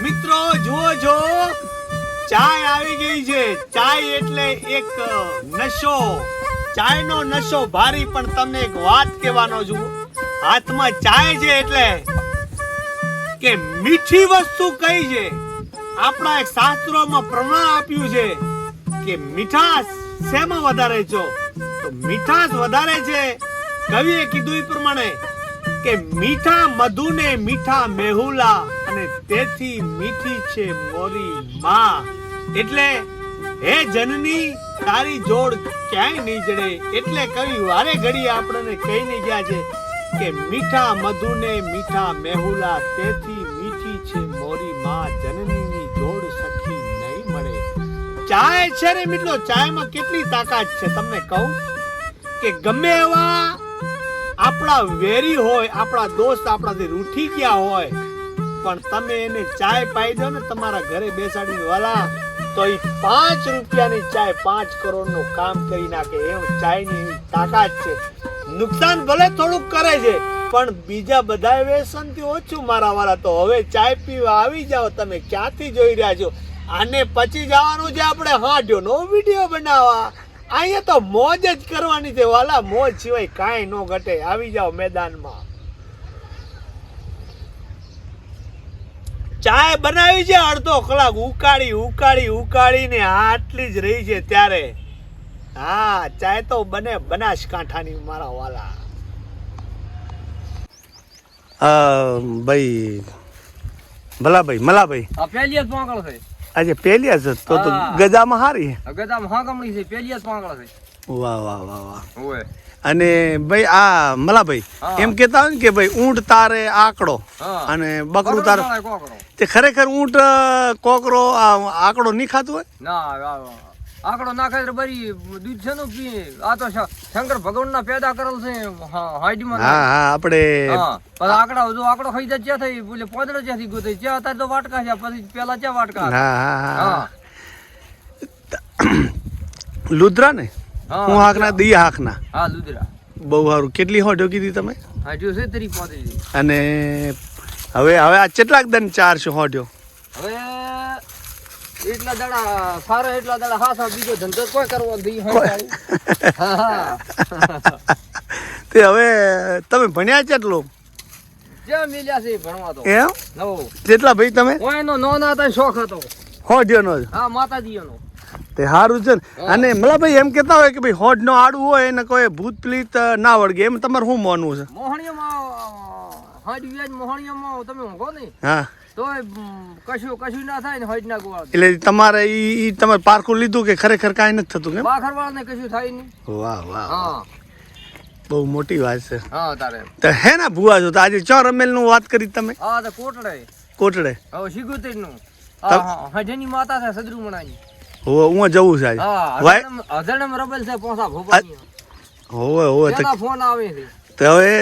મિત્રો જુઓ છો, ચાય આવી ગઈ છે. ચાય એટલે એક નશો, ચાયનો નશો ભારી. પણ તમને એક વાત કહેવાનો છું, હાથમાં ચાય છે એટલે કે મીઠી વસ્તુ કઈ છે. આપણા એક શાસ્ત્રોમાં પ્રમાણ આપ્યું છે કે મીઠાશ શેમાં વધારે છો, તો મીઠાશ વધારે છે. કવિએ કીધું એ પ્રમાણે કે મીઠા મધુને મીઠા મેહુલા, અને તેથી મીઠી છે મોરી માં. એટલે હે જનની તારી જોડ ક્યાંય નહીં જડે. એટલે કવિ વારે ઘડી આપણને કહીને ગયા છે કે મીઠા મધુને મીઠા મેહુલા, તેથી મીઠી છે મોરી માં. જનનીની જોડ સખી નહીં મળે. ચાય છે ને મિત્રો, ચાયમાં કેટલી તાકાત છે તમને કહું કે ગમે એવા આપણા વેરી હોય, આપણા દોસ્ત આપણાથી રૂઠી ગયા હોય, પણ તમે એને ચાય પાઈ દો ને તમારા ઘરે બેસાડીને વાલા, તો એ 5 રૂપિયાની ચાય 5 કરોડનું કામ કરી નાખે. એમ ચાયની તાકાત છે. નુકસાન ભલે થોડુંક કરે છે, પણ બીજા બધા વ્યસનથી ઓછું મારા વાળા. તો હવે ચાય પીવા આવી જાઓ. તમે ક્યાંથી જોઈ રહ્યા છો? આને પછી જવાનું છે આપણે હાડ્યોનો વિડીયો બનાવવા. અહીંયા તો મોજ જ કરવાની છે વાલા, મોજ સિવાય કાંઈ ન ઘટે. આવી જાઓ મેદાનમાં. ચાય બનાવી છે અડધો કલાક, ઉકાળીને આટલી જ રહી છે ત્યારે. હા, ચાય તો બને બનાસકાંઠાની મારા વાલા. ભાઈ ભલાભાઈ મલાભાઈ, આ પેલી જ પાંગળ છે. આજે પેલી જ તો ગજામાં હારી. ગજામાં હાકમણી છે, પેલી જ પાંગળ છે. વાહ વાહ વાહ વાહ. ઓય અને ભાઈ આ મલાભાઈ એમ કેતા હોય ને કે ભાઈ ઊંટ તારે આંકડો અને બકરું તારે, તે ખરેખર ઊંટ કોકરો આંકડો નહીં ખાતું હોય? ના, આંકડો ના ખાય બરી દૂધ છે નું પી. આ તો શંકર ભગવાન ના પેદા કરેલ છે હાઈડમાં. હા હા, આપણે આંકડા જો આંકડો ખાઈ જાય ક્યાં થઈ બોલે પોદડો ક્યાંથી ગોતે ક્યાં અત્યારે તો વાટકા છે, પછી પેલા ક્યાં વાટકા? હા હા. લુદ્રા ને હું હાકના દી હાકના. હા લુદ્રા બહુ સારું. કેટલી હોડ્યો કીધી તમે? હાડ્યો છે 35. અને હવે આ કેટલાક દન 400 હોડ્યો? હવે એટલા દાડા સારા, એટલા દાડા હાસા, બીજો ધંધો કોઈ કરવો નહીં. તે હવે તમે ભણ્યા કેટલો? જ્યાં મિલ્યા છે ભણવા તો. એમ? નવો કેટલા ભાઈ તમે? એનો નોના હતા શોખ હતો હોડ્યો નો? હા, માતાજીનો. તે સારું છે ને. અને મલાભાઈ એમ કેતા હોય કે ભાઈ હોડ નો આડું હોય એને કોઈ ભૂત પ્લીત ના વળગે, એમ તમારે શું માનવું છે? મોહણીયામાં હાડી વ્યાજ મોહણીયામાં તમે ઊંઘો નહીં હા, તો કશું ના થાય ને હજ ના ગોવા. એટલે તમારે ઈ તમારે પારખું લીધું કે ખરેખર કાંઈ નથી થતું? કેમ? બાખરવાળા ને કશું થાય નહીં. વાહ વાહ, હા બહુ મોટી વાત છે. હા તારે તો હે ના ભુવા છો તો આજે 4 ml નું વાત કરી તમે? હા તો કોટડે કોટડે. હવે સિગુતેર નું. હા, હજની માતા છે સદરુમણાની. હોવે હું જવું છે આજે. હા, હજણમ રબલ છે પોસા ભોપાની. હોવે તો ફોન આવે છે. તો હવે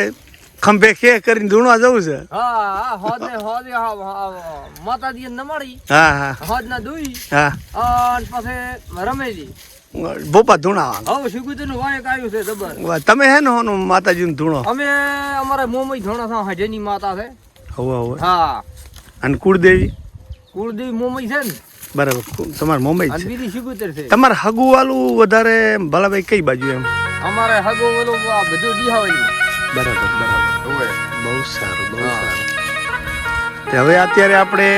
ખંભે ખે કરીને ધૂણવા જવું છે. હા હોદ માતાજી નમાડી. હા હા હોદ ના દુઈ. હા, અને પછી રમેલી ભોપા ધૂણાવા. હવે સિગુતેર નું વાયક આવ્યું છે જબર. તમે હે ને હોનું માતાજી ધૂણો? અમે અમારે મોમઈ ધોણા છે, હજની માતા છે. હોવે. હા, અને કુળદેવી? કુળદેવી મોમઈ છે ને. બરાબર, તમારે મુંબઈ અને છે. બીજી સિગુતેર છે. તમારે હગુ વાળું વધારે ભલાભાઈ કઈ બાજુ? એમ અમારે હગો ઓલો આ બધું ડીહાવાળી. બરાબર. બહુ સારું. તે હવે અત્યારે આપણે